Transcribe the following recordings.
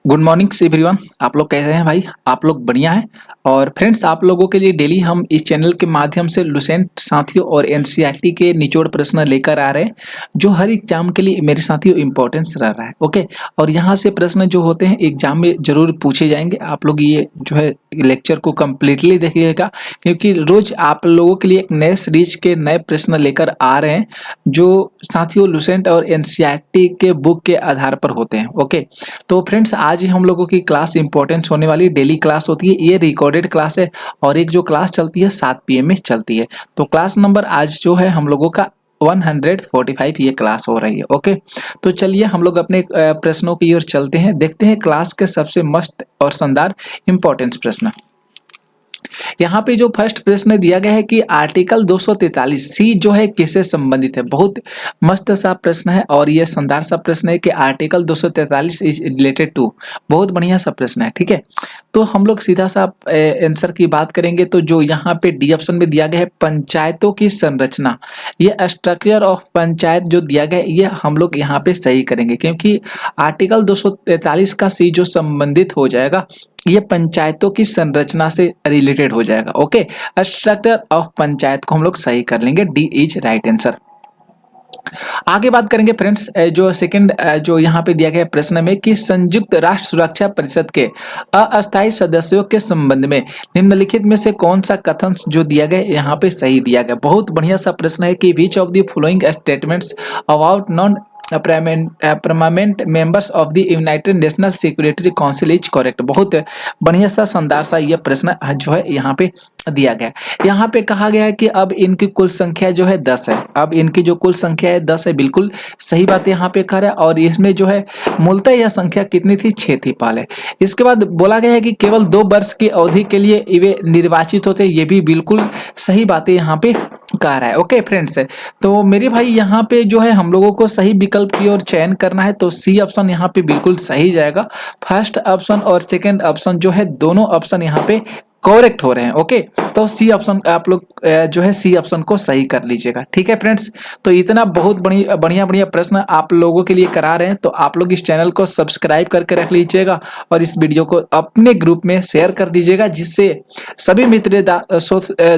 Good morning everyone. आप लोग कैसे हैं भाई? आप लोग बढ़िया हैं। और फ्रेंड्स, आप लोगों के लिए डेली हम इस चैनल के माध्यम से लुसेंट साथियों और एनसीईआरटी के निचोड़ प्रश्न लेकर आ रहे हैं, जो हर एग्जाम के लिए मेरे साथियों इंपॉर्टेंस रह रहा है। ओके, और यहाँ से प्रश्न जो होते हैं एग्जाम में जरूर पूछे जाएंगे। आप लोग ये जो है लेक्चर को कम्प्लीटली देखिएगा, क्योंकि रोज आप लोगों के लिए एक नए सीरीज के नए प्रश्न लेकर आ रहे हैं, जो साथियों लुसेंट और एनसीईआरटी के बुक के आधार पर होते हैं। ओके, तो फ्रेंड्स, आज ही हम लोगों की क्लास इंपॉर्टेंस होने वाली डेली क्लास होती है। ये रिकॉर्डेड क्लास है और एक जो क्लास चलती है 7 PM में चलती है। तो क्लास नंबर आज जो है हम लोगों का 145 ये क्लास हो रही है। ओके, तो चलिए हम लोग अपने प्रश्नों की ओर चलते हैं, देखते हैं क्लास के सबसे मस्त और शानदार इंपॉर्टेंस प्रश्न। यहाँ पे जो फर्स्ट प्रश्न दिया गया है कि आर्टिकल 243 सी जो है किससे संबंधित है। बहुत मस्त सा प्रश्न है और ये शानदार सा प्रश्न है कि आर्टिकल 243 इज रिलेटेड टू। बहुत बढ़िया सा प्रश्न है। ठीक है, तो हम लोग सीधा सा आंसर की बात करेंगे। तो जो यहाँ पे डी ऑप्शन में दिया गया है पंचायतों की संरचना, ये स्ट्रक्चर ऑफ पंचायत जो दिया गया है, ये हम लोग यहाँ पे सही करेंगे, क्योंकि आर्टिकल 243 का सी जो संबंधित हो जाएगा ये पंचायतों की संरचना से रिलेटेड हो जाएगा। ओके, स्ट्रक्चर ऑफ पंचायत को हम लोग सही कर लेंगे, डी इज राइट आंसर। आगे बात करेंगे फ्रेंड्स, जो सेकंड जो यहाँ पे दिया गया प्रश्न में कि संयुक्त राष्ट्र सुरक्षा परिषद के अस्थायी सदस्यों के संबंध में निम्नलिखित में से कौन सा कथन जो दिया गया यहाँ पे सही दिया गया। बहुत बढ़िया सा प्रश्न है कि विच of the following statements about non permanent members of the United national security council is correct. बहुत बढ़िया सा शानदार सा ये प्रश्न जो है यहाँ पे दिया गया। यहाँ पे कहा गया है कि अब इनकी कुल संख्या जो है 10 है। अब इनकी जो कुल संख्या है 10 है, बिल्कुल सही बात यहाँ पे कह रहा है। और इसमें जो है मूलतः यह संख्या कितनी थी? 6 थी पहले। इसके बाद बोला गया है कि केवल 2 वर्ष की अवधि के लिए वे निर्वाचित होते, ये भी बिल्कुल सही बातें यहाँ पे कह रहा है। ओके फ्रेंड्स, तो मेरे भाई यहाँ पे जो है हम लोगों को सही विकल्प की ओर चयन करना है, तो सी ऑप्शन यहाँ पे बिल्कुल सही जाएगा। फर्स्ट ऑप्शन और सेकंड ऑप्शन जो है दोनों ऑप्शन यहाँ पे करेक्ट हो रहे हैं। ओके, तो सी ऑप्शन आप लोग जो है सी ऑप्शन को सही कर लीजिएगा। ठीक है फ्रेंड्स, तो इतना बहुत बढ़िया बढ़िया प्रश्न आप लोगों के लिए करा रहे हैं, तो आप लोग इस चैनल को सब्सक्राइब करके रख लीजिएगा और इस वीडियो को अपने ग्रुप में शेयर कर दीजिएगा, जिससे सभी मित्र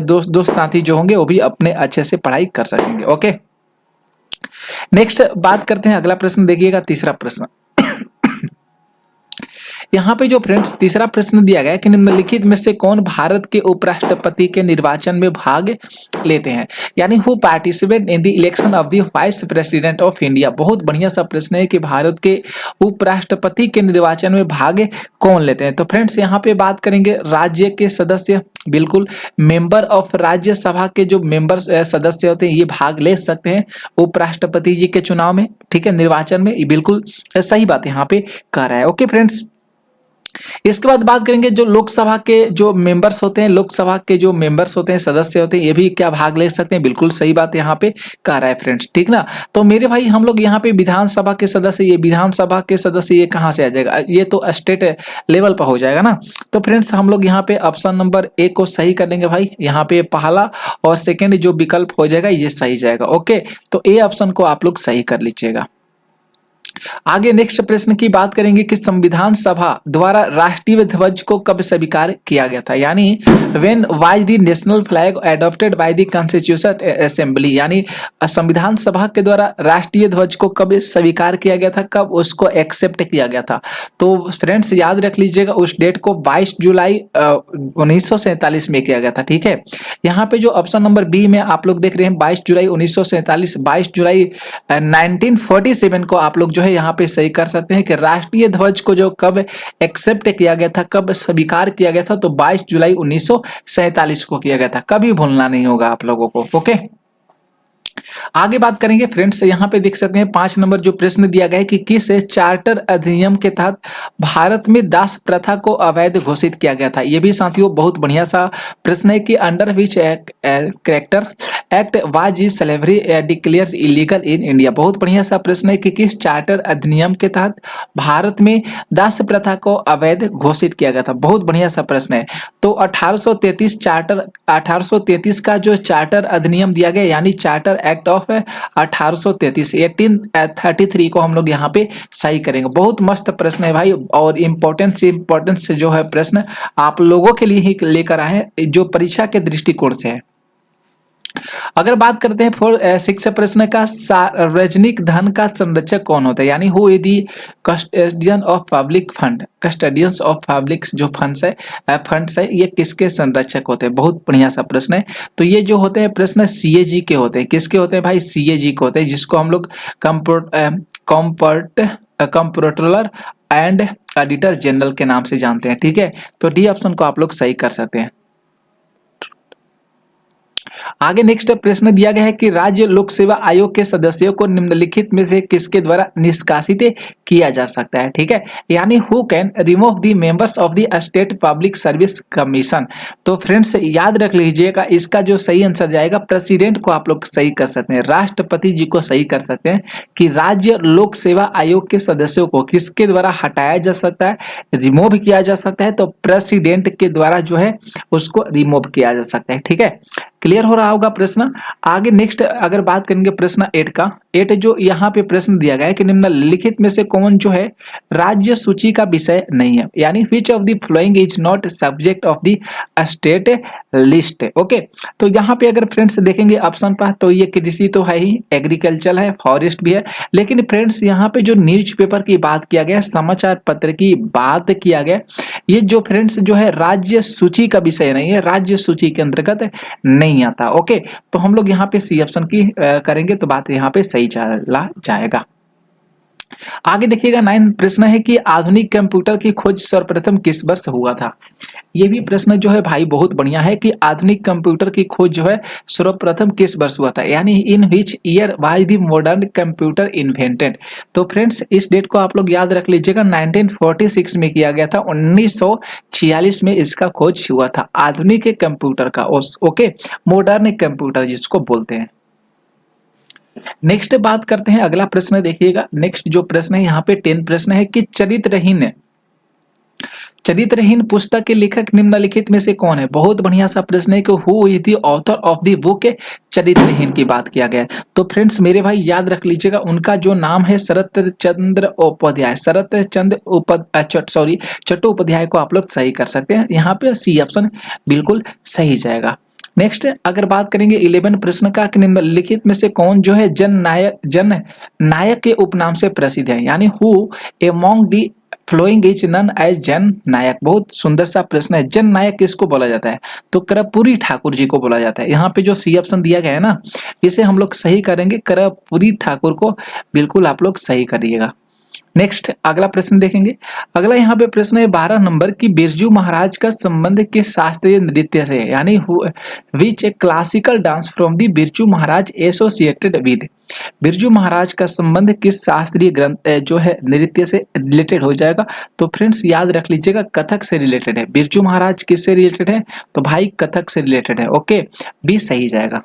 दोस्त साथी जो होंगे वो भी अपने अच्छे से पढ़ाई कर सकेंगे। ओके, नेक्स्ट बात करते हैं, अगला प्रश्न देखिएगा, तीसरा प्रश्न। यहाँ पे जो फ्रेंड्स तीसरा प्रश्न दिया गया है कि निम्नलिखित में से कौन भारत के उपराष्ट्रपति के निर्वाचन में भाग लेते हैं, यानी who participate in the election of the vice president of India. बहुत बढ़िया सा प्रश्न है कि भारत के उपराष्ट्रपति के निर्वाचन में भाग कौन लेते हैं। तो फ्रेंड्स यहाँ पे बात करेंगे राज्य के सदस्य, बिल्कुल मेंबर ऑफ राज्यसभा के जो मेंबर सदस्य होते हैं ये भाग ले सकते हैं उपराष्ट्रपति जी के चुनाव में। ठीक है, निर्वाचन में, ये बिल्कुल सही बात यहाँ पे कह रहा है। ओके फ्रेंड्स, इसके बाद बात करेंगे जो लोकसभा के जो मेंबर्स होते हैं, लोकसभा के जो मेंबर्स होते हैं, सदस्य होते हैं, ये भी क्या भाग ले सकते हैं। बिल्कुल सही बात यहाँ पे कह रहा है फ्रेंड्स। ठीक ना, तो मेरे भाई हम लोग यहाँ पे विधानसभा के सदस्य, ये विधानसभा के सदस्य ये कहाँ से आ जाएगा? ये तो स्टेट लेवल पर हो जाएगा ना। तो फ्रेंड्स हम लोग यहाँ पे ऑप्शन नंबर ए को सही कर लेंगे भाई। यहाँ पे पहला और सेकेंड जो विकल्प हो जाएगा ये सही जाएगा। ओके, तो ए ऑप्शन को आप लोग सही कर लीजिएगा। आगे नेक्स्ट प्रश्न की बात करेंगे कि संविधान सभा द्वारा राष्ट्रीय ध्वज को कब स्वीकार किया गया था, यानी when was the national flag adopted by the constitution assembly, यानी संविधान सभा के द्वारा राष्ट्रीय ध्वज को कब स्वीकार किया गया था, कब उसको एक्सेप्ट किया गया था। तो फ्रेंड्स याद रख लीजिएगा उस डेट को 22 जुलाई 1947 में किया गया था। ठीक है, यहाँ पे जो ऑप्शन नंबर बी में आप लोग देख रहे हैं 22 जुलाई 1947, 22 जुलाई 1947 को आप लोग जो है यहाँ पे सही कर सकते हैं कि राष्ट्रीय ध्वज को जो कब एक्सेप्ट किया गया था, कब स्वीकार किया गया था, तो 22 जुलाई 1947 को किया गया था। कभी भूलना नहीं होगा आप लोगों को। ओके, आगे बात करेंगे फ्रेंड्स, यहाँ पे देख सकते हैं 5 नंबर जो प्रश्न दिया गया है कि किस चार्टर अधिनियम के तहत भारत में दास प्रथा को अवैध घोषित किया गया था। ये भी साथियों बहुत बढ़िया सा प्रश्न है कि under which character act was slavery declare illegal in India. बहुत बढ़िया सा प्रश्न है कि किस चार्टर अधिनियम के तहत भारत में दास प्रथा को अवैध घोषित किया गया था। बहुत बढ़िया सा प्रश्न है। तो 1833 का जो चार्टर अधिनियम दिया गया, यानी चार्टर एक्ट ऑफ 1833 1833 को हम लोग यहाँ पे सही करेंगे। बहुत मस्त प्रश्न है भाई, और इम्पोर्टेंट से जो है प्रश्न आप लोगों के लिए ही लेकर आए हैं, जो परीक्षा के दृष्टिकोण से है। अगर बात करते हैं 6 प्रश्न का, सार्वजनिक धन का संरक्षक कौन होता है, यानी who is the custodian of public fund, custodians of public जो फंड्स है ये किसके संरक्षक होते हैं। बहुत बढ़िया सा प्रश्न है। तो ये जो होते हैं प्रश्न सीएजी के होते हैं। किसके होते हैं भाई, सीएजी के होते हैं, जिसको हम लोग कंप्ट्रोलर एंड ऑडिटर जनरल के नाम से जानते हैं। ठीक है, तो डी ऑप्शन को आप लोग सही कर सकते हैं। आगे नेक्स्ट प्रश्न दिया गया है कि राज्य लोक सेवा आयोग के सदस्यों को निम्नलिखित में से किसके द्वारा निष्कासित किया जा सकता है। ठीक है, यानी who can remove the members of the state public service commission. तो फ्रेंड्स याद रख लीजिएगा, इसका जो सही आंसर जाएगा, प्रेसिडेंट को आप लोग सही कर सकते हैं, राष्ट्रपति जी को सही कर सकते हैं कि राज्य लोक सेवा आयोग के सदस्यों को किसके द्वारा हटाया जा सकता है, रिमूव किया जा सकता है। तो प्रेसिडेंट के द्वारा जो है उसको रिमूव किया जा सकता है। ठीक है, क्लियर हो रहा होगा प्रश्न। आगे नेक्स्ट अगर बात करेंगे प्रश्न 8 का, 8 जो यहाँ पे प्रश्न दिया गया है कि निम्नलिखित में से कौन जो है राज्य सूची का विषय नहीं है, यानी which of the following is not subject of the state list. Okay, तो यहाँ पे अगर फ्रेंड्स देखेंगे ऑप्शन पर, तो ये कृषि तो है ही, एग्रीकल्चर है, फॉरेस्ट भी है, लेकिन फ्रेंड्स यहाँ पे जो न्यूज़पेपर की बात किया गया, समाचार पत्र की बात किया गया, ये जो फ्रेंड्स जो है राज्य सूची का विषय नहीं है, राज्य सूची के अंतर्गत नहीं आता। ओके, तो हम लोग यहाँ पे सी ऑप्शन की करेंगे तो बात यहाँ पे सही चला जाएगा। आगे देखिएगा 9 प्रश्न है कि आधुनिक कंप्यूटर की खोज सर्वप्रथम किस वर्ष हुआ था। ये भी प्रश्न जो है भाई बहुत बढ़िया है कि आधुनिक कंप्यूटर की खोज जो है सर्वप्रथम किस वर्ष हुआ था, यानी in which year was the modern computer invented. तो फ्रेंड्स इस डेट को आप लोग याद रख लीजिएगा, 1946 में किया गया था, 1946 में इसका खोज हुआ था आधुनिक कंप्यूटर का। ओके, मॉडर्न कंप्यूटर जिसको बोलते हैं। नेक्स्ट बात करते हैं, अगला प्रश्न देखिएगा। नेक्स्ट जो प्रश्न है यहाँ पे 10 प्रश्न है कि चरित्रहीन पुस्तक के लेखक निम्नलिखित में से कौन है। बहुत बढ़िया सा प्रश्न है कि who is the author of the book Charitraheen की बात किया गया है। तो फ्रेंड्स मेरे भाई याद रख लीजिएगा, उनका जो नाम है शरत चंद्र उपाध्याय, चट्टोपाध्याय को आप लोग सही कर सकते हैं। यहाँ पे सी ऑप्शन बिल्कुल सही जाएगा। नेक्स्ट अगर बात करेंगे 11 प्रश्न का कि निम्नलिखित में से कौन जो है जन नायक के उपनाम से प्रसिद्ध है, यानी who among the following is known as Jan Nayak. बहुत सुंदर सा प्रश्न है। जन नायक किसको बोला जाता है, तो कर्पूरी ठाकुर जी को बोला जाता है। यहाँ पे जो सी ऑप्शन दिया गया है ना, इसे हम लोग सही करेंगे, कर्पूरी ठाकुर को बिल्कुल आप लोग सही करिएगा। नेक्स्ट अगला प्रश्न देखेंगे। अगला यहाँ पे प्रश्न है 12 नंबर की बिरजू महाराज का संबंध किस शास्त्रीय नृत्य से, यानी which a classical dance from the Birju Maharaj associated with. Birju Maharaj का संबंध किस शास्त्रीय ग्रंथ जो है नृत्य से रिलेटेड हो जाएगा। तो फ्रेंड्स याद रख लीजिएगा, कथक से रिलेटेड है। बिरजू महाराज किससे रिलेटेड है, तो भाई कथक से रिलेटेड है। ओके, बी सही जाएगा।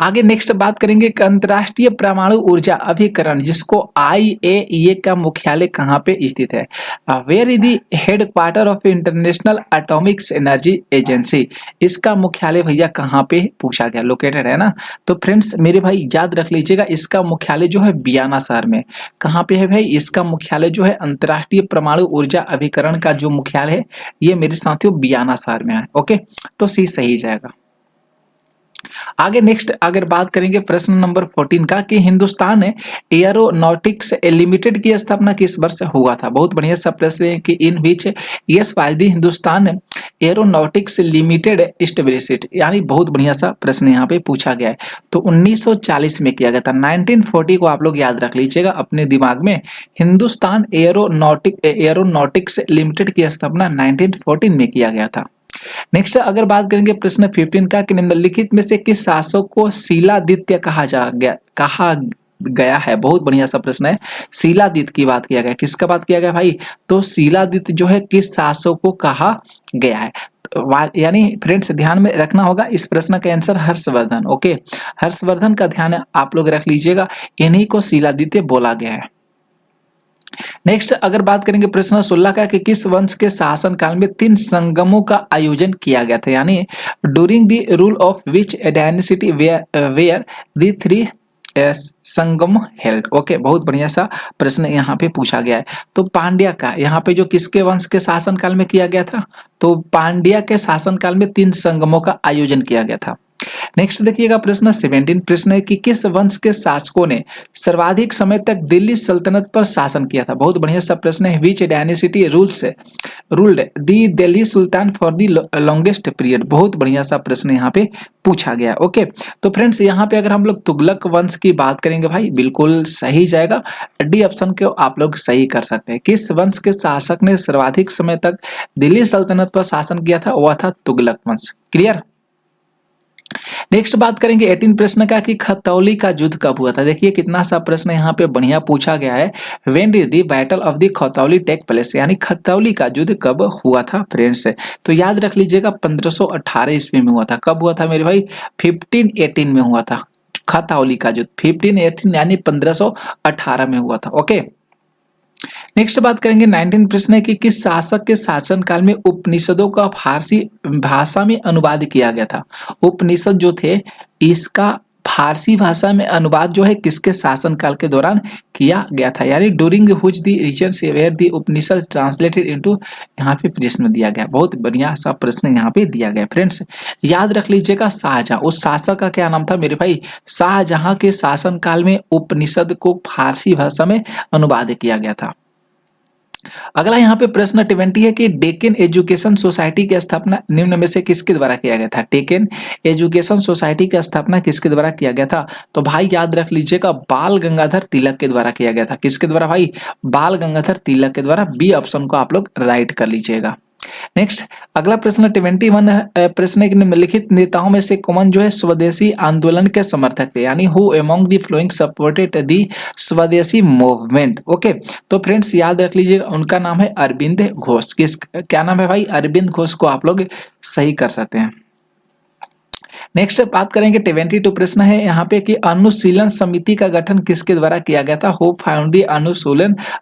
आगे नेक्स्ट बात करेंगे कि अंतरराष्ट्रीय परमाणु ऊर्जा अभिकरण जिसको IAEA का मुख्यालय कहाँ पे स्थित है, where is the headquarter of international atomic energy agency. इसका मुख्यालय भैया कहाँ पे पूछा गया, लोकेटेड है ना। तो फ्रेंड्स मेरे भाई याद रख लीजिएगा, इसका मुख्यालय जो है बियाना शहर में। कहाँ पे है भाई, इसका मुख्यालय जो है अंतरराष्ट्रीय परमाणु ऊर्जा अभिकरण का जो मुख्यालय है ये मेरे साथियों बियाना शहर में है। ओके, तो सी सही जाएगा। आगे नेक्स्ट अगर बात करेंगे प्रश्न नंबर 14 का कि हिंदुस्तान एयरोनॉटिक्स लिमिटेड की स्थापना किस वर्ष हुआ था। बहुत बढ़िया सा प्रश्न है कि in which yes was the Hindustan aeronautics limited established, यानी बहुत बढ़िया सा प्रश्न यहाँ पे पूछा गया है। तो 1940 में किया गया था। 1940 को आप लोग याद रख लीजिएगा अपने दिमाग में। हिंदुस्तान एयरोनॉटिक्स लिमिटेड की स्थापना 1914 में किया गया था। नेक्स्ट अगर बात करेंगे प्रश्न 15 का कि निम्नलिखित में से किस शासक को शीलादित्य कहा गया है। बहुत बढ़िया सा प्रश्न है। शीलादित्य की बात किया गया, किसका बात किया गया भाई, तो शीलादित्य जो है किस शासक को कहा गया है, यानी फ्रेंड्स ध्यान में रखना होगा इस प्रश्न का आंसर हर्षवर्धन। ओके, हर्षवर्धन का ध्यान आप लोग रख लीजिएगा, इन्हीं को शीलादित्य बोला गया है। नेक्स्ट अगर बात करेंगे प्रश्न 16 का कि किस वंश के शासन काल में 3 संगमों का आयोजन किया गया था, यानी during the rule of which dynasty were the 3 Sangam held. Okay, बहुत बढ़िया सा प्रश्न यहाँ पे पूछा गया है। तो पांड्या का यहाँ पे जो किसके वंश के शासन काल में किया गया था, तो पांड्या के शासन काल में 3 संगमों का आयोजन किया गया था। नेक्स्ट देखिएगा प्रश्न 17 प्रश्न है कि किस वंश के शासकों ने सर्वाधिक समय तक दिल्ली सल्तनत पर शासन किया था। बहुत बढ़िया सा प्रश्न है। Which dynasty ruled the Delhi sultan for the longest period. बहुत बढ़िया सा प्रश्न यहाँ पे पूछा गया। ओके, तो फ्रेंड्स यहाँ पे अगर हम लोग तुगलक वंश की बात करेंगे भाई, बिल्कुल सही जाएगा, डी ऑप्शन को आप लोग सही कर सकते हैं। किस वंश के शासक ने सर्वाधिक समय तक दिल्ली सल्तनत पर शासन किया था, वह था तुगलक वंश। क्लियर। नेक्स्ट बात करेंगे 18 प्रश्न का कि खतौली का युद्ध कब हुआ था। देखिए कितना सा प्रश्न यहाँ पे बढ़िया पूछा गया है। When did the battle of the Khatauli take place, यानी खतौली का युद्ध कब हुआ था फ्रेंड्स। तो याद रख लीजिएगा 1518 ईस्वी में हुआ था। कब हुआ था मेरे भाई, 1518 में हुआ था खतौली का युद्ध। 1518 यानी 1518 में हुआ था। ओके, नेक्स्ट बात करेंगे 19 प्रश्न है कि किस शासक के शासन काल में उपनिषदों का फारसी भाषा में अनुवाद किया गया था। उपनिषद जो थे इसका फारसी भाषा में अनुवाद जो है किसके शासन काल के दौरान किया गया था, यानी during which the regions were the Upanishad translated into, यहाँ पे प्रश्न दिया गया। बहुत बढ़िया सा प्रश्न यहाँ पे दिया गया फ्रेंड्स। याद रख लीजिएगा शाहजहां, उस शासक का क्या नाम था मेरे भाई, शाहजहां के शासन काल में उपनिषद को फारसी भाषा में अनुवाद किया गया था। अगला यहाँ पे प्रश्न 20 है कि डेक्कन एजुकेशन सोसाइटी की स्थापना निम्न में से किसके द्वारा किया गया था। डेक्कन एजुकेशन सोसाइटी की स्थापना किसके द्वारा किया गया था, तो भाई याद रख लीजिएगा बाल गंगाधर तिलक के द्वारा किया गया था। किसके द्वारा भाई, बाल गंगाधर तिलक के द्वारा। बी ऑप्शन को आप लोग राइट कर लीजिएगा। नेक्स्ट अगला प्रश्न 21 प्रश्न है कि निम्नलिखित नेताओं में से कौन जो है स्वदेशी आंदोलन के समर्थक थे, यानी who among the flowing supported the स्वदेशी मूवमेंट। ओके, तो फ्रेंड्स याद रख लीजिएगा उनका नाम है अरविंद घोष। किस क्या नाम है भाई, अरविंद घोष को आप लोग सही कर सकते हैं। नेक्स्ट बात करेंगे 22 प्रश्न है यहाँ पे कि अनुशीलन समिति का गठन किसके द्वारा किया गया था। हु फाउंड द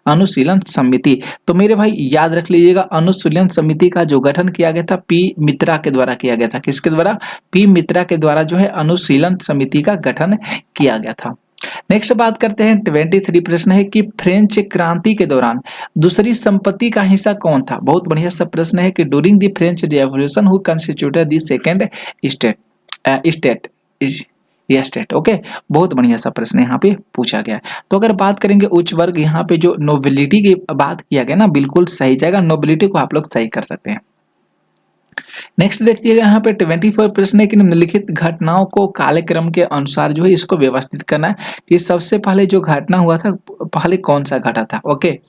अनुशीलन समिति। तो मेरे भाई याद रख लीजिएगा अनुशीलन समिति का जो गठन किया गया था पी मित्रा के द्वारा किया गया था। किसके द्वारा, पी मित्रा के द्वारा जो है अनुशीलन समिति का गठन किया गया था। नेक्स्ट बात करते हैं 23 प्रश्न है कि फ्रेंच क्रांति के दौरान दूसरी संपत्ति का हिस्सा कौन था। बहुत बढ़िया सा प्रश्न है कि during the French revolution who constituted the second state. Okay, बहुत बढ़िया सा प्रश्न यहाँ पे पूछा गया है। तो अगर बात करेंगे उच्च वर्ग, यहाँ पे जो नोबिलिटी की बात किया गया ना, बिल्कुल सही जाएगा, नोबिलिटी को आप लोग सही कर सकते हैं। नेक्स्ट देखिएगा यहाँ पे 24 प्रश्न है कि निम्नलिखित घटनाओं को कालक्रम के अनुसार जो है इसको व्यवस्थित करना है कि सबसे पहले जो घटना हुआ था पहले कौन सा घटा था। ओके,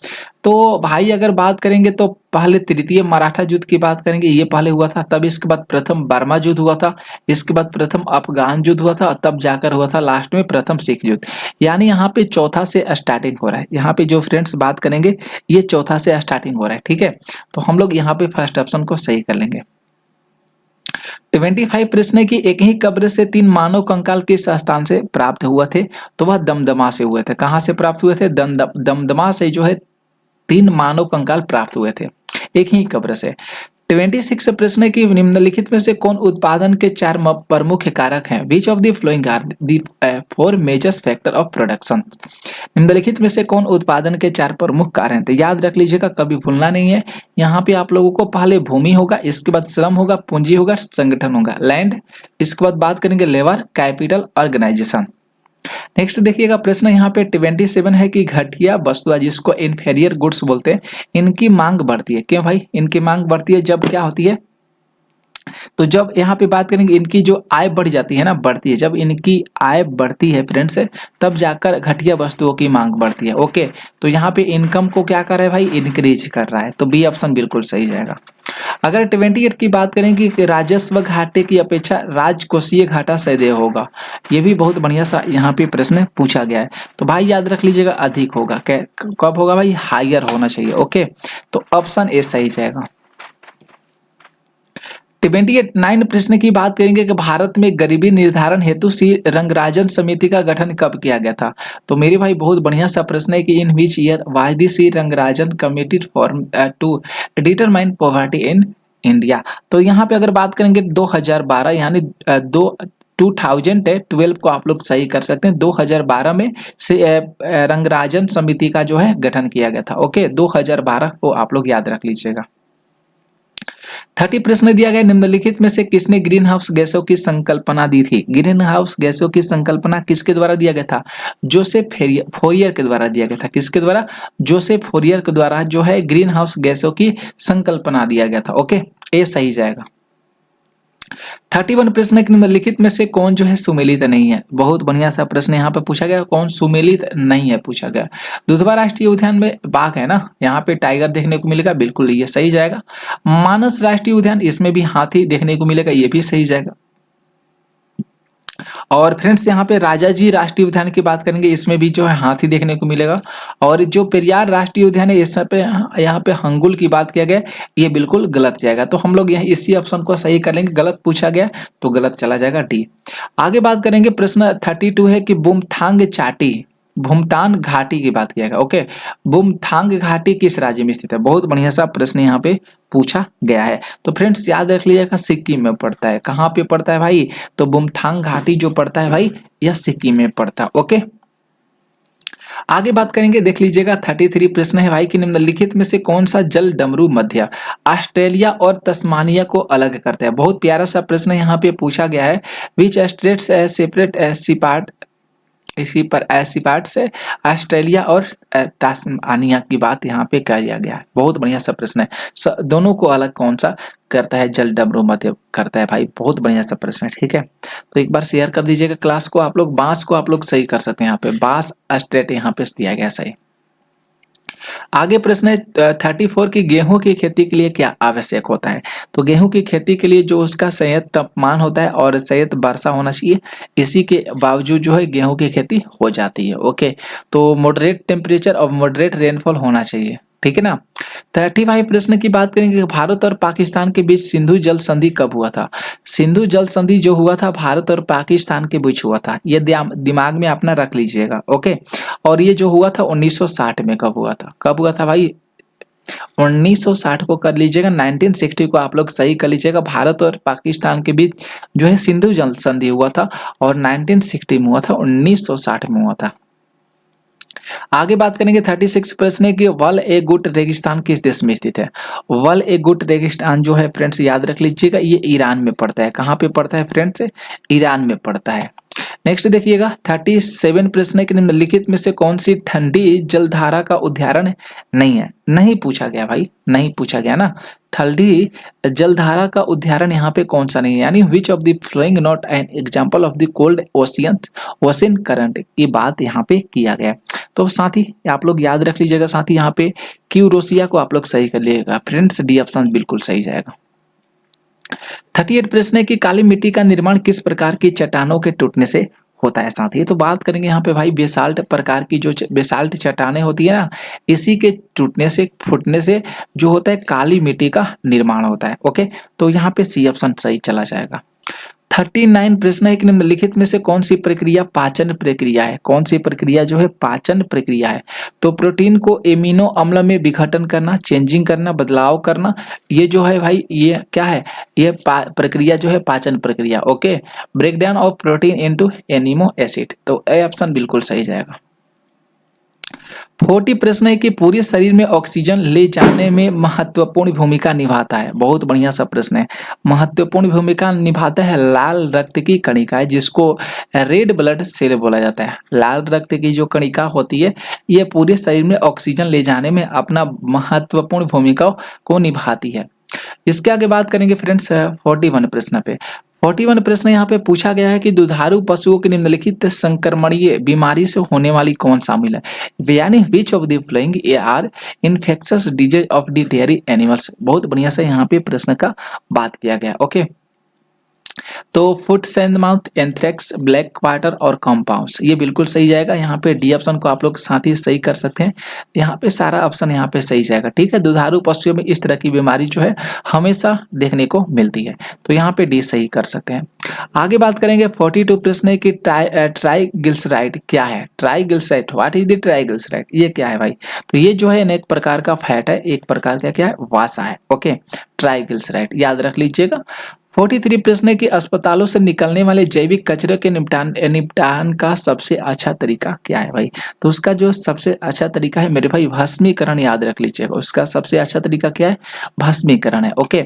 तो भाई अगर बात करेंगे तो पहले तृतीय मराठा युद्ध की बात करेंगे, ये पहले हुआ था, तब इसके बाद प्रथम बर्मा युद्ध हुआ था, इसके बाद प्रथम अफगान युद्ध हुआ था, तब जाकर हुआ था लास्ट में प्रथम सिख युद्ध। यानी यहाँ पे चौथा से स्टार्टिंग हो रहा है। यहाँ पे जो फ्रेंड्स बात करेंगे ये चौथा से स्टार्टिंग हो रहा है। ठीक है, तो हम लोग यहाँ पे फर्स्ट ऑप्शन को सही कर लेंगे। 25 प्रश्न है कि एक ही कब्र से 3 मानव कंकाल किस स्थान से प्राप्त हुए थे, तो वह दमदमा से हुए थे। कहां से प्राप्त हुए थे, दमदमा से जो है 3 मानव कंकाल प्राप्त हुए थे एक ही कब्र से। 26 प्रश्न है कि निम्नलिखित में से कौन उत्पादन के 4 प्रमुख कारक हैं। Which of the following are the 4 major factor of production. निम्नलिखित में से कौन उत्पादन के 4 प्रमुख कारक हैं। तो याद रख लीजिएगा, कभी भूलना नहीं है। यहाँ पे आप लोगों को पहले भूमि होगा, इसके बाद श्रम होगा, पूंजी होगा, संगठन होगा, लैंड, इसके बाद बात करेंगे लेबर, कैपिटल, ऑर्गेनाइजेशन। नेक्स्ट देखिएगा प्रश्न यहाँ पे 27 है कि घटिया वस्तुआ जिसको इंफीरियर गुड्स बोलते हैं, इनकी मांग बढ़ती है। क्यों भाई, इनकी मांग बढ़ती है जब क्या होती है, तो जब यहाँ पे बात करेंगे इनकी जो आय बढ़ जाती है ना, बढ़ती है, जब इनकी आय बढ़ती है फ्रेंड्स तब जाकर घटिया वस्तुओं की मांग बढ़ती है। ओके, तो यहाँ पे इनकम को क्या कर रहा है भाई, इंक्रीज कर रहा है। तो बी ऑप्शन बिल्कुल सही जाएगा। अगर 28 की बात करेंगे कि राजस्व घाटे की अपेक्षा राजकोषीय घाटा सदैव होगा, ये भी बहुत बढ़िया सा यहाँ पे प्रश्न पूछा गया है। तो भाई याद रख लीजिएगा अधिक होगा। कब होगा भाई, हायर होना चाहिए। ओके, तो ऑप्शन ए सही जाएगा। 29 प्रश्न की बात करेंगे कि भारत में गरीबी निर्धारण हेतु सी रंगराजन समिति का गठन कब किया गया था। तो मेरे भाई बहुत बढ़िया सा प्रश्न है कि in which year was the C Rangarajan committee form to determine poverty in India. तो यहाँ पे अगर बात करेंगे 2012 यानी 2012 को आप लोग सही कर सकते हैं। 2012 में से रंगराजन समिति का जो है गठन किया गया था। ओके, 2012 को आप लोग याद रख लीजिएगा। 30 प्रश्न दिया गया, निम्नलिखित में से किसने ग्रीन हाउस गैसों की संकल्पना दी थी। ग्रीन हाउस गैसों की संकल्पना किसके द्वारा दिया गया था? जोसेफ फोरियर के द्वारा दिया गया था। किसके द्वारा? जोसेफ फोरियर के द्वारा जो है ग्रीन हाउस गैसों की संकल्पना दिया गया था। ओके, ये सही जाएगा। 31 प्रश्न के निम्नलिखित में से कौन जो है सुमेलित नहीं है। बहुत बढ़िया सा प्रश्न यहाँ पे पूछा गया, कौन सुमेलित नहीं है पूछा गया। दुधवा राष्ट्रीय उद्यान में बाघ है ना, यहाँ पे टाइगर देखने को मिलेगा, बिल्कुल ये सही जाएगा। मानस राष्ट्रीय उद्यान, इसमें भी हाथी देखने को मिलेगा, ये भी सही जाएगा। और फ्रेंड्स यहाँ पे राजाजी राष्ट्रीय उद्यान की बात करेंगे, इसमें भी जो है हाथी देखने को मिलेगा। और जो पेरियार राष्ट्रीय उद्यान है, इस पे यहाँ पे हंगुल की बात किया गया, ये बिल्कुल गलत जाएगा। तो हम लोग यहाँ इसी ऑप्शन को सही कर लेंगे, गलत पूछा गया तो गलत चला जाएगा डी। आगे बात करेंगे, प्रश्न 32 है कि बुमथांग चाटी भूमतान घाटी की बात किया गया। ओके, बुमथांग घाटी किस राज्य में स्थित है। बहुत बढ़िया सा प्रश्न यहाँ पे पूछा गया है। तो फ्रेंड्स याद रख लीजिएगा, सिक्किम में पड़ता है। कहाँ पे पड़ता है भाई? तो बुमथांग घाटी जो पड़ता है भाई, यह सिक्किम में पड़ता है। ओके, आगे बात करेंगे, देख लीजिएगा 33 प्रश्न है भाई कि निम्नलिखित में से कौन सा जल डमरू मध्य ऑस्ट्रेलिया और तस्मानिया को अलग करता है। बहुत प्यारा सा प्रश्न यहाँ पे पूछा गया है। विच स्टेट्स सेपरेट पार्ट, इसी पर ऐसी पार्ट से ऑस्ट्रेलिया और तस्मानिया की बात यहाँ पे किया गया है। बहुत बढ़िया सा प्रश्न है। दोनों को अलग कौन सा करता है? जल डमरू मध्य करता है भाई। बहुत बढ़िया सा प्रश्न है, ठीक है। तो एक बार शेयर कर दीजिएगा क्लास को। आप लोग बांस को आप लोग सही कर सकते हैं, यहाँ पे बांस स्टेट यहाँ पे दिया गया सही। आगे प्रश्न है 34 की गेहूं की खेती के लिए क्या आवश्यक होता है। तो गेहूं की खेती के लिए जो उसका संयत तापमान होता है और संयत वर्षा होना चाहिए, इसी के बावजूद जो है गेहूं की खेती हो जाती है। ओके, तो मॉडरेट टेम्परेचर और मॉडरेट रेनफॉल होना चाहिए, ठीक है ना। 35 प्रश्न की बात करेंगे, भारत और पाकिस्तान के बीच सिंधु जल संधि कब हुआ था। सिंधु जल संधि जो हुआ था भारत और पाकिस्तान के बीच हुआ था, ये दिमाग में अपना रख लीजिएगा। ओके, और ये जो हुआ था 1960 में। कब हुआ था? कब हुआ था भाई? 1960 को कर लीजिएगा। 1960 को आप लोग सही कर लीजिएगा। भारत और पाकिस्तान के बीच जो है सिंधु जल संधि हुआ था और 1960 में हुआ था, 1960 में हुआ था। आगे बात करेंगे 36 प्रश्न है कि वल ए गुट रेगिस्तान किस देश में स्थित है। वल ए गुट रेगिस्तान जो है फ्रेंड्स याद रख लीजिएगा, ये ईरान में पड़ता है। कहाँ पे पड़ता है फ्रेंड्स? ईरान में पड़ता है। नेक्स्ट देखिएगा 37 प्रश्न है कि निम्नलिखित में से कौन सी ठंडी जलधारा का उदाहरण नहीं है। नहीं पूछा गया भाई, नहीं पूछा गया ना। ठंडी जलधारा का उदाहरण यहाँ पे कौन सा नहीं है, यानी which of the flowing not an example of the cold ocean current, ये बात यहाँ पे किया गया। तो साथ ही आप लोग याद रख लीजिएगा, साथ ही यहाँ पे क्यूरोसिया को आप लोग सही कर लीजिएगा फ्रेंड्स, डी ऑप्शन बिल्कुल सही जाएगा। 38 प्रश्न है कि काली मिट्टी का निर्माण किस प्रकार की चट्टानों के टूटने से होता है। साथ ही तो बात करेंगे यहाँ पे भाई बेसाल्ट प्रकार की जो बेसाल्ट चट्टानें होती है ना, इसी के टूटने से फूटने से जो होता है काली मिट्टी का निर्माण होता है। ओके, तो यहाँ पे सी ऑप्शन सही चला जाएगा। 39 प्रश्न है कि निम्नलिखित में से कौन सी प्रक्रिया पाचन प्रक्रिया है। कौन सी प्रक्रिया जो है पाचन प्रक्रिया है। तो प्रोटीन को एमिनो अम्ल में विघटन करना, चेंजिंग करना, बदलाव करना, ये जो है भाई ये क्या है, ये प्रक्रिया जो है पाचन प्रक्रिया। Okay, break down of protein into amino acid, तो ए ऑप्शन बिल्कुल सही जाएगा। 40 प्रश्न है कि पूरे शरीर में ऑक्सीजन ले जाने में महत्वपूर्ण भूमिका निभाता है। बहुत बढ़िया सा प्रश्न है। महत्वपूर्ण भूमिका निभाता है लाल रक्त की कणिका, जिसको रेड ब्लड सेल बोला जाता है। लाल रक्त की जो कणिका होती है, ये पूरे शरीर में ऑक्सीजन ले जाने में अपना महत्वपूर्ण भूमिका को निभाती है। इसके आगे बात करेंगे फ्रेंड्स 41 प्रश्न पे। 41 प्रश्न यहाँ पे पूछा गया है कि दुधारू पशुओं की निम्नलिखित संक्रमणीय बीमारी से होने वाली कौन शामिल है, यानी which of the following are infectious disease of the dairy animals. बहुत बढ़िया से यहाँ पे प्रश्न का बात किया गया। ओके, तो foot and mouth, anthrax, black quarter और कंपाउंड्स, ये बिल्कुल सही जाएगा। यहाँ पे डी ऑप्शन को आप लोग साथ ही सही कर सकते हैं। यहाँ पे सारा ऑप्शन यहाँ पे सही जाएगा, ठीक है। दुधारू पशुओं में इस तरह की बीमारी जो है हमेशा देखने को मिलती है, तो यहाँ पे डी सही कर सकते हैं। आगे बात करेंगे 42 प्रश्न है कि ट्राइग्लिसराइड क्या है। Triglyceride, what is the triglyceride, ये क्या है भाई? तो ये जो है एक प्रकार का फैट है, एक प्रकार का क्या है, वसा है। ओके, ट्राइग्लिसराइड याद रख लीजिएगा। 43 प्रश्न है कि अस्पतालों से निकलने वाले जैविक कचरे के निपटान का सबसे अच्छा तरीका क्या है भाई? तो उसका जो सबसे अच्छा तरीका है मेरे भाई भस्मीकरण, याद रख लीजिएगा। उसका सबसे अच्छा तरीका क्या है? भस्मीकरण है। ओके,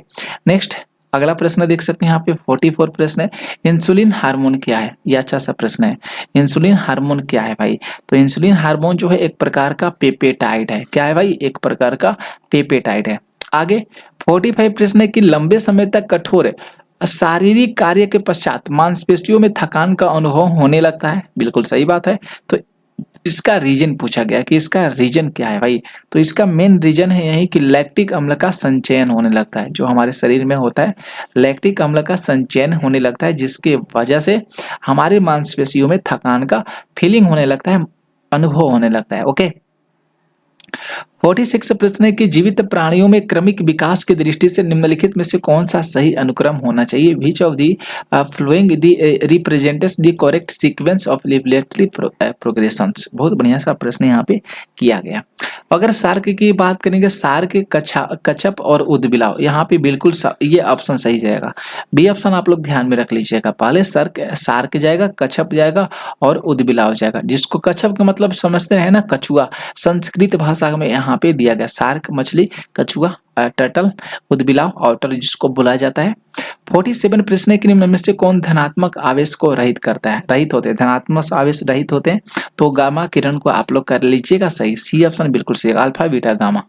नेक्स्ट अगला प्रश्न देख सकते हैं यहाँ पे 44 प्रश्न है, इंसुलिन हार्मोन क्या है? ये अच्छा सा प्रश्न है। इंसुलिन हार्मोन क्या है भाई? तो इंसुलिन हार्मोन जो है एक प्रकार का पेपेटाइड है। क्या है भाई? एक प्रकार का पेपेटाइड है। आगे 45 प्रश्न है कि लंबे समय तक कठोर शारीरिक कार्य के पश्चात मांसपेशियों में थकान का अनुभव होने लगता है। बिल्कुल सही बात है। तो इसका रीजन पूछा गया कि इसका रीजन क्या है भाई? तो इसका मेन रीजन है यही कि लैक्टिक अम्ल का संचयन होने लगता है, जो हमारे शरीर में होता है लैक्टिक अम्ल का संचयन होने लगता है, जिसके वजह से हमारे मांसपेशियों में थकान का फीलिंग होने लगता है, अनुभव होने लगता है। ओके, 46 प्रश्न है कि जीवित प्राणियों में क्रमिक विकास की दृष्टि से निम्नलिखित में से कौन सा सही अनुक्रम होना चाहिए? Which of the following the represents the correct sequence of लिवलेटरी प्रोग्रेशंस। बहुत बढ़िया सा प्रश्न यहाँ पे किया गया। अगर सार्क की बात करेंगे, सार्क, कच्छप और उदबिलाव, यहाँ पे बिल्कुल ये ऑप्शन सही जाएगा। बी ऑप्शन आप लोग ध्यान में रख लीजिएगा। पहले सार्क जाएगा, कच्छप जाएगा और उदबिलाव जाएगा। जिसको कच्छप का मतलब समझते हैं ना, कछुआ, संस्कृत भाषा में यहाँ पे दिया गया। सार्क मछली, कछुआ टर्टल, उदबिलाव ऑटर जिसको बुलाया जाता है। 47 प्रश्न के निम्न में से कौन धनात्मक आवेश को रहित करता है? रहित होते हैं, धनात्मक आवेश रहित होते हैं। तो गामा किरण को आप लोग कर लीजिएगा सही। सी ऑप्शन बिल्कुल सही, अल्फा बीटा गामा।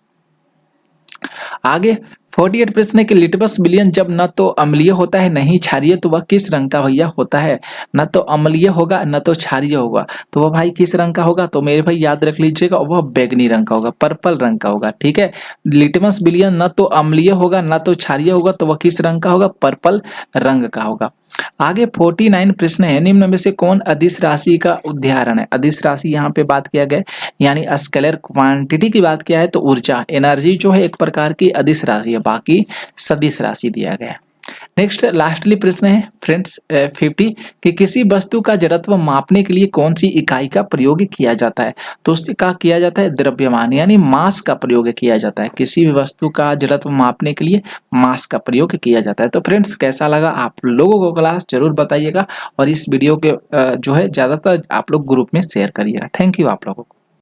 आगे 48 प्रश्न है कि लिटमस विलयन जब न तो अम्लीय होता है नहीं क्षारीय, तो वह किस रंग का भैया होता है? न तो अम्लीय होगा न तो क्षारीय होगा, तो वह भाई किस रंग का होगा? तो मेरे भाई याद रख लीजिएगा, वह बैगनी रंग का होगा, पर्पल रंग का होगा। ठीक है, लिटमस विलयन न तो अम्लीय होगा न तो क्षारीय होगा, तो वह किस रंग का होगा? पर्पल रंग का होगा। आगे 49 प्रश्न है, निम्न में से कौन अदिश राशि का उदाहरण है? अदिश राशि यहाँ पे बात किया गया यानी स्केलर क्वांटिटी की बात किया है, तो ऊर्जा, एनर्जी जो है एक प्रकार की अदिश राशि है, बाकी सदिश राशि दिया गया है। नेक्स्ट लास्टली प्रश्न है फ्रेंड्स 50 कि किसी वस्तु का जड़त्व मापने के लिए कौन सी इकाई का प्रयोग किया जाता है? तो उसका किया जाता है द्रव्यमान यानी मास का प्रयोग किया जाता है। किसी भी वस्तु का जड़त्व मापने के लिए मास का प्रयोग किया जाता है। तो फ्रेंड्स कैसा लगा आप लोगों को क्लास जरूर बताइएगा और इस वीडियो के जो है ज्यादातर आप लोग ग्रुप में शेयर करिएगा। थैंक यू आप लोगों को।